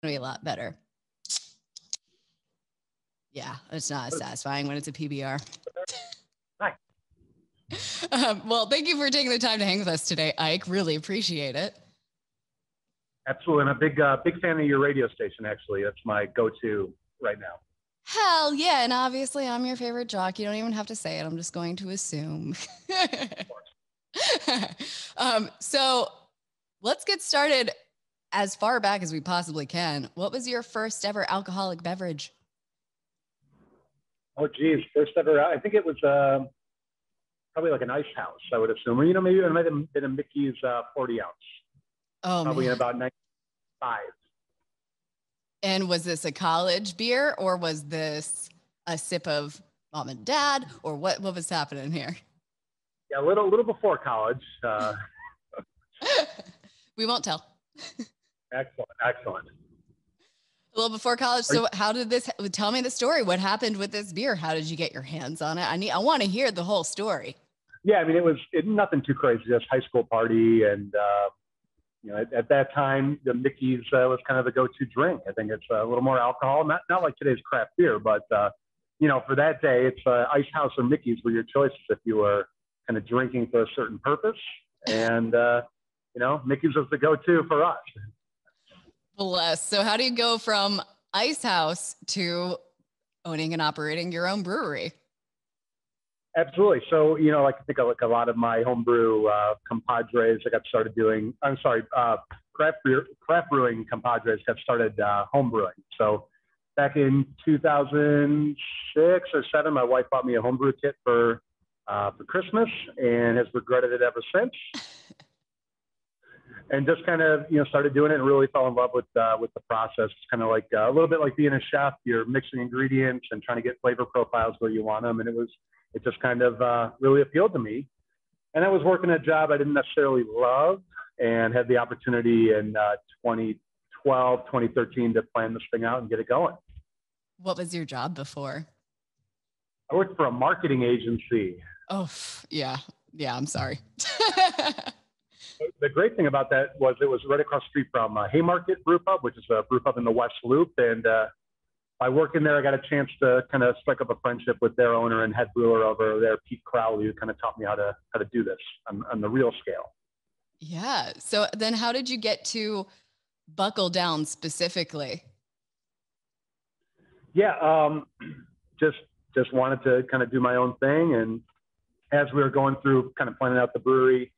be a lot better. Yeah, it's not as satisfying when it's a PBR. Nice. Well, thank you for taking the time to hang with us today, Ike. Really appreciate it. Absolutely. I'm a big fan of your radio station, actually. That's my go-to right now. Hell yeah. And obviously I'm your favorite jock. You don't even have to say it. I'm just going to assume. So let's get started as far back as we possibly can. What was your first ever alcoholic beverage? Oh, geez. First ever, I think it was probably like an ice house, I would assume. Or, maybe it might have been a Mickey's 40 ounce. Oh, probably man. In about 95. And was this a college beer, or was this a sip of mom and dad, or what was happening here? Yeah, a little before college. We won't tell. Excellent. A little before college. So how did this, tell me the story. What happened with this beer? How did you get your hands on it? I want to hear the whole story. Yeah, I mean, it was nothing too crazy, just high school party. And, at that time, the Mickey's was kind of the go-to drink. I think it's a little more alcohol, not like today's craft beer, but, for that day, it's Ice House or Mickey's were your choices if you were kind of drinking for a certain purpose. And, Mickey's was the go-to for us. Bless. So how do you go from Ice House to owning and operating your own brewery? Absolutely. So, I think like a lot of my homebrew compadres, I got started doing, craft brewing compadres got started homebrewing. So back in 2006 or 7, my wife bought me a homebrew kit for Christmas and has regretted it ever since. And just kind of, started doing it and really fell in love with the process. It's kind of like a little bit like being a chef. You're mixing ingredients and trying to get flavor profiles where you want them. And it just kind of really appealed to me. And I was working a job I didn't necessarily love and had the opportunity in 2012, 2013 to plan this thing out and get it going. What was your job before? I worked for a marketing agency. Oh, yeah. Yeah, I'm sorry. The great thing about that was it was right across the street from Haymarket Brew Pub, which is a brew pub in the West Loop. And by working there, I got a chance to kind of strike up a friendship with their owner and head brewer over there, Pete Crowley, who kind of taught me how to do this on the real scale. Yeah. So then how did you get to BuckleDown specifically? Yeah, just wanted to kind of do my own thing. And as we were going through kind of planning out the brewery,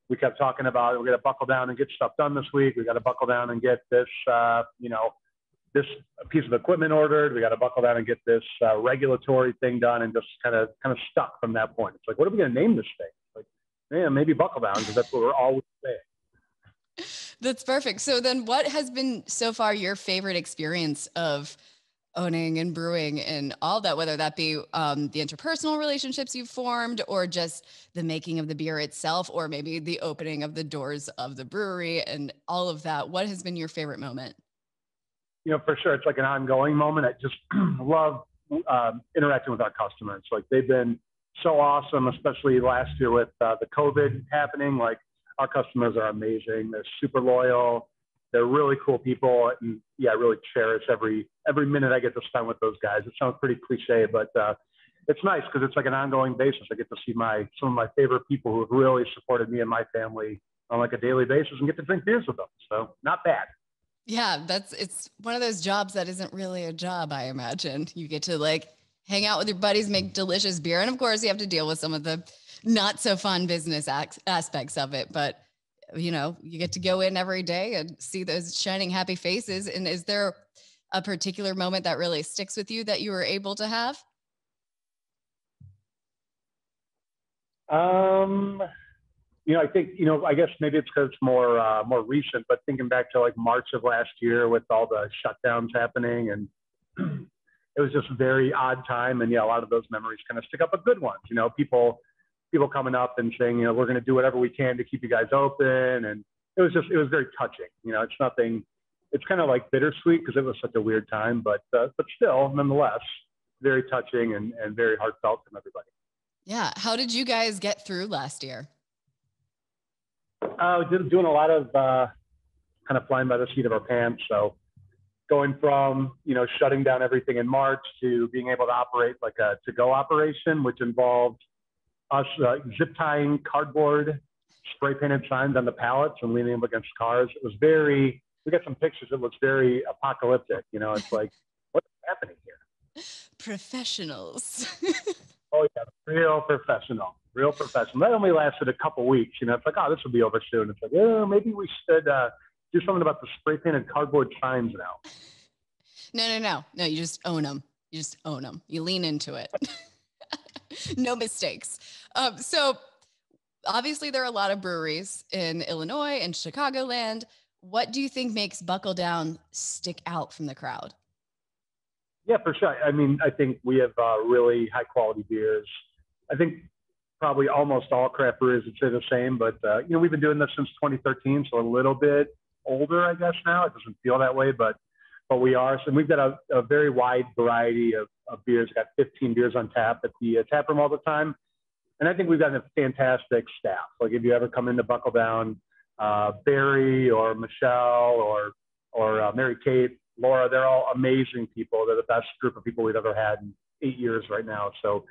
we kept talking about, we're going to buckle down and get stuff done this week. We got to buckle down and get this, this piece of equipment ordered. We got to buckle down and get this regulatory thing done, and just kind of stuck from that point. It's like, what are we going to name this thing? Like, yeah, maybe Buckle Down, because that's what we're always saying. That's perfect. So then what has been so far your favorite experience of owning and brewing and all that, whether that be the interpersonal relationships you've formed, or just the making of the beer itself, or maybe the opening of the doors of the brewery and all of that? What has been your favorite moment? For sure, it's like an ongoing moment. I just love interacting with our customers. Like, they've been so awesome, especially last year with the COVID happening. Like, our customers are amazing. They're super loyal. They're really cool people. And yeah, I really cherish every minute I get to spend with those guys. It sounds pretty cliche, but it's nice because it's like an ongoing basis. I get to see some of my favorite people who have really supported me and my family on like a daily basis, and get to drink beers with them. So not bad. Yeah, it's one of those jobs that isn't really a job, I imagine. You get to like hang out with your buddies, make delicious beer. And of course you have to deal with some of the not so fun business aspects of it, but you get to go in every day and see those shining, happy faces. And is there a particular moment that really sticks with you that you were able to have? I think, I guess maybe it's because it's more recent, but thinking back to like March of last year with all the shutdowns happening, and it was just a very odd time. And yeah, a lot of those memories kind of stick up, but good ones, people coming up and saying, we're going to do whatever we can to keep you guys open. And it was very touching. It's nothing, it's kind of like bittersweet because it was such a weird time, but still, nonetheless, very touching and very heartfelt from everybody. Yeah. How did you guys get through last year? Doing a lot of kind of flying by the seat of our pants. So going from, shutting down everything in March to being able to operate like a to-go operation, which involved us zip tying cardboard spray painted signs on the pallets and leaning them against cars. It was we got some pictures. It looks very apocalyptic. It's like, what's happening here? Professionals. Oh yeah, real professional. That only lasted a couple weeks. It's like, oh, this will be over soon. It's like, maybe we should do something about the spray painted cardboard signs now. No, you just own them. You lean into it. No mistakes. So obviously there are a lot of breweries in Illinois and Chicagoland. What do you think makes BuckleDown stick out from the crowd? Yeah, for sure. I mean, I think we have really high quality beers. I think probably almost all craft breweries would say the same, but we've been doing this since 2013, so a little bit older, I guess now. It doesn't feel that way, but we are. So we've got a very wide variety of beers. We've got 15 beers on tap at the tap room all the time. And I think we've got a fantastic staff. Like if you ever come into BuckleDown, Barry or Michelle or Mary Kate, Laura, they're all amazing people. They're the best group of people we've ever had in 8 years right now. So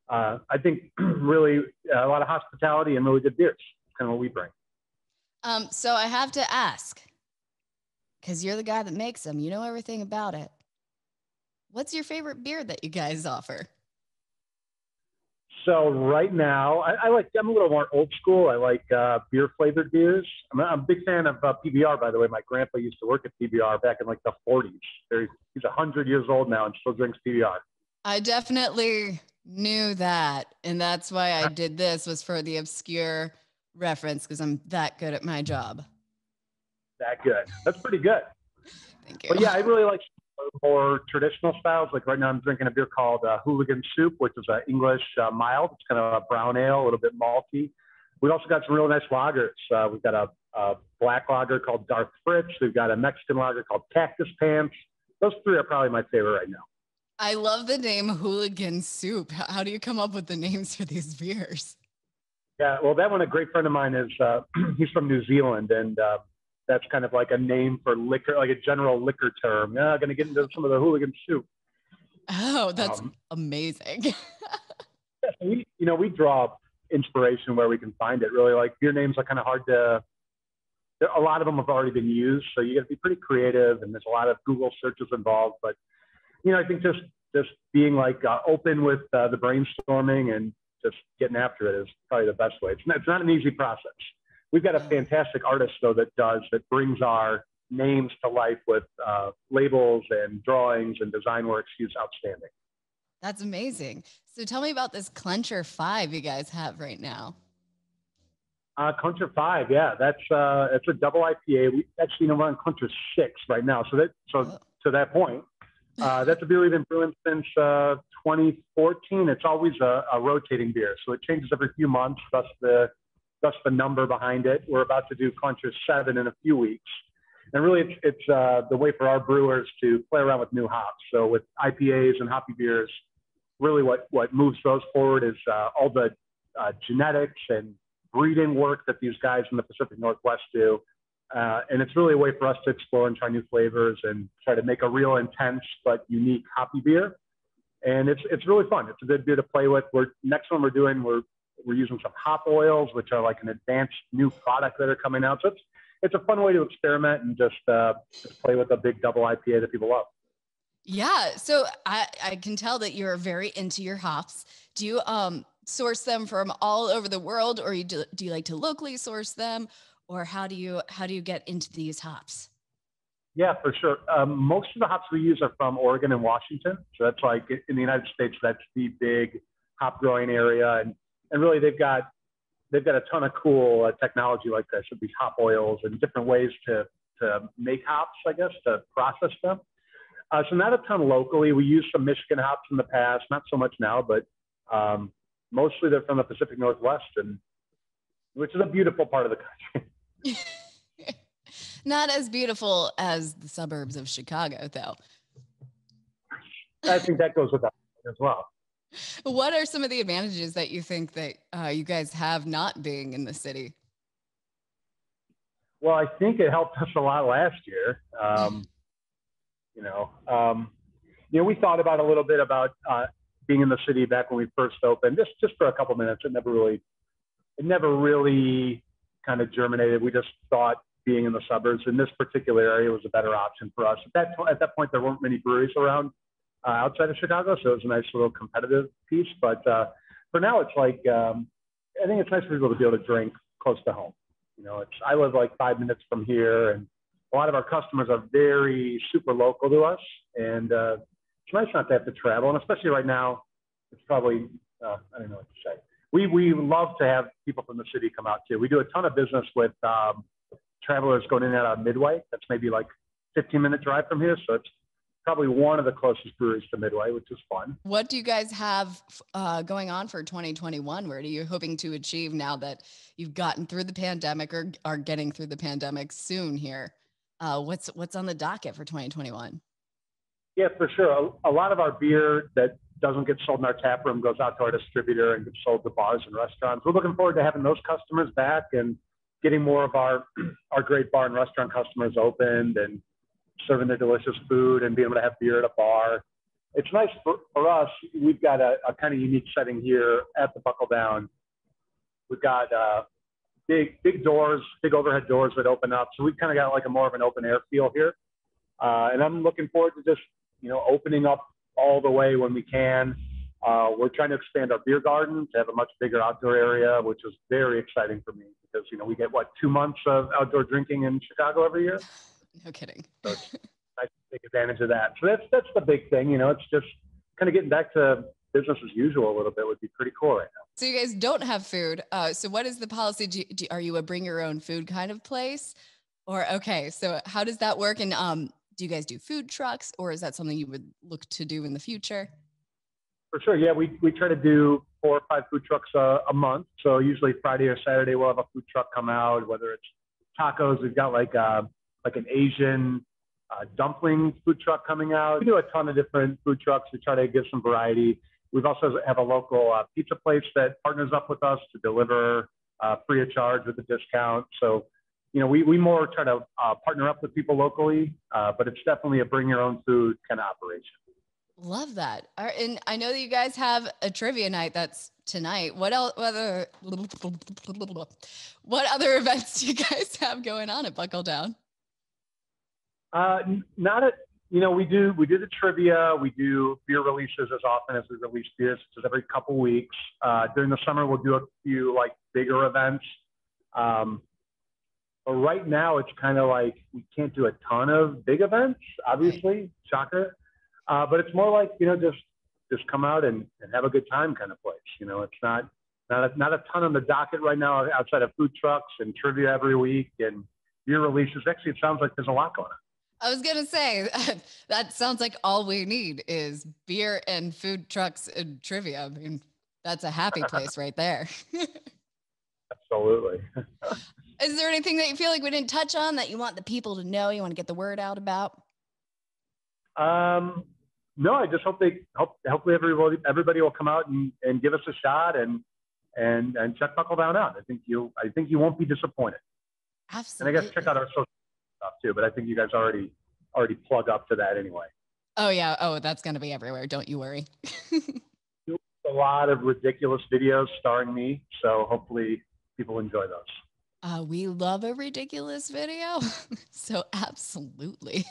I think really a lot of hospitality and really good beers. That's kind of what we bring. So I have to ask, because you're the guy that makes them, you know everything about it. What's your favorite beer that you guys offer? So right now, I'm a little more old school. I like beer flavored beers. I'm a big fan of PBR, by the way. My grandpa used to work at PBR back in like the 40s. He's 100 years old now and still drinks PBR. I definitely knew that. And that's why I did this, was for the obscure reference, because I'm that good at my job. That good. That's pretty good. Thank you. But yeah, I really like more traditional styles. Like right now I'm drinking a beer called Hooligan Soup, which is an English mild. It's kind of a brown ale, a little bit malty. We've also got some real nice lagers. We've got a black lager called Darth Fritz. We've got a Mexican lager called Cactus Pants. Those three are probably my favorite right now. I love the name Hooligan Soup. How do you come up with the names for these beers? Yeah, well, that one, a great friend of mine is, he's from New Zealand, and that's kind of like a name for liquor, like a general liquor term. Yeah, going to get into some of the Hooligan Soup. Oh, that's amazing. We draw inspiration where we can find it. Really, like beer names are kind of hard to. A lot of them have already been used, so you got to be pretty creative, and there's a lot of Google searches involved. But I think just being like open with the brainstorming and just getting after it is probably the best way. It's not an easy process. We've got a fantastic artist, though, that brings our names to life with labels and drawings and design works. He's outstanding. That's amazing. So tell me about this Clencher 5 you guys have right now. Clencher 5, yeah, it's a double IPA. We actually we're on Clencher 6 right now. To that point, that's a beer we've been brewing since 2014. It's always a rotating beer, so it changes every few months. That's the number behind it. We're about to do Clencher 7 in a few weeks. And really, it's the way for our brewers to play around with new hops. So with IPAs and hoppy beers, really what moves those forward is all the genetics and breeding work that these guys in the Pacific Northwest do. And it's really a way for us to explore and try new flavors and try to make a real intense but unique hoppy beer. And it's really fun. It's a good beer to play with. Next one we're using some hop oils, which are like an advanced new product that are coming out. So it's a fun way to experiment and just play with a big double IPA that people love. Yeah. So I can tell that you're very into your hops. Do you source them from all over the world, or do you like to locally source them, or how do you get into these hops? Yeah, for sure. Most of the hops we use are from Oregon and Washington. So that's like in the United States, that's the big hop growing area. And really they've got a ton of cool technology like this with these hop oils and different ways to make hops, I guess, to process them. So not a ton locally. We used some Michigan hops in the past, not so much now, but mostly they're from the Pacific Northwest, which is a beautiful part of the country. Not as beautiful as the suburbs of Chicago, though. I think that goes with that as well. What are some of the advantages that you think that you guys have not being in the city? Well, I think it helped us a lot last year. We thought about a little bit about being in the city back when we first opened, just for a couple minutes. It never really kind of germinated. We just thought being in the suburbs in this particular area was a better option for us. At that point, there weren't many breweries around outside of Chicago, so it was a nice little competitive piece. But for now, it's like I think it's nice for people to be able to drink close to home. I live like 5 minutes from here, and a lot of our customers are very super local to us, and it's nice not to have to travel. And especially right now, it's probably I don't know what to say. We love to have people from the city come out too. We do a ton of business with travelers going in and out of Midway. That's maybe like 15-minute drive from here, so it's probably one of the closest breweries to Midway, which is fun. What do you guys have going on for 2021? What are you hoping to achieve now that you've gotten through the pandemic or are getting through the pandemic soon here? What's on the docket for 2021? Yeah, for sure. A lot of our beer that doesn't get sold in our tap room goes out to our distributor and gets sold to bars and restaurants. We're looking forward to having those customers back and getting more of our great bar and restaurant customers opened and serving their delicious food and being able to have beer at a bar. It's nice for us. We've got a kind of unique setting here at the BuckleDown. We've got big doors, big overhead doors that open up. So we've kind of got like a more of an open air feel here. And I'm looking forward to just, opening up all the way when we can. We're trying to expand our beer garden to have a much bigger outdoor area, which is very exciting for me because, we get 2 months of outdoor drinking in Chicago every year. No kidding. So it's nice to take advantage of that. So that's the big thing. It's just kind of getting back to business as usual a little bit would be pretty cool right now. So you guys don't have food. So what is the policy? Are you a bring your own food kind of place? Or, okay, so how does that work? And do you guys do food trucks, or is that something you would look to do in the future? For sure. Yeah, we try to do 4 or 5 food trucks a month. So usually Friday or Saturday, we'll have a food truck come out, whether it's tacos. We've got like an Asian dumpling food truck coming out. We do a ton of different food trucks to try to give some variety. We've also have a local pizza place that partners up with us to deliver free of charge with a discount. So, we more try to partner up with people locally, but it's definitely a bring your own food kind of operation. Love that. And I know that you guys have a trivia night that's tonight. What other events do you guys have going on at BuckleDown? We do the trivia. We do beer releases as often as we release beers, which is every couple weeks. During the summer, we'll do a few like bigger events. But right now, it's kind of like we can't do a ton of big events, obviously, shocker. But it's more like, just come out and have a good time kind of place. It's not a ton on the docket right now outside of food trucks and trivia every week and beer releases. Actually, it sounds like there's a lot going on. I was going to say, that sounds like all we need is beer and food trucks and trivia. I mean, that's a happy place right there. Absolutely. Is there anything that you feel like we didn't touch on that you want the people to know, you want to get the word out about? No, I just hopefully everybody will come out and give us a shot and check BuckleDown out. I think you won't be disappointed. Absolutely. And I guess check out our social stuff too, but I think you guys already plug up to that anyway. Oh yeah. Oh, that's going to be everywhere. Don't you worry. A lot of ridiculous videos starring me. So hopefully people enjoy those. We love a ridiculous video. So absolutely.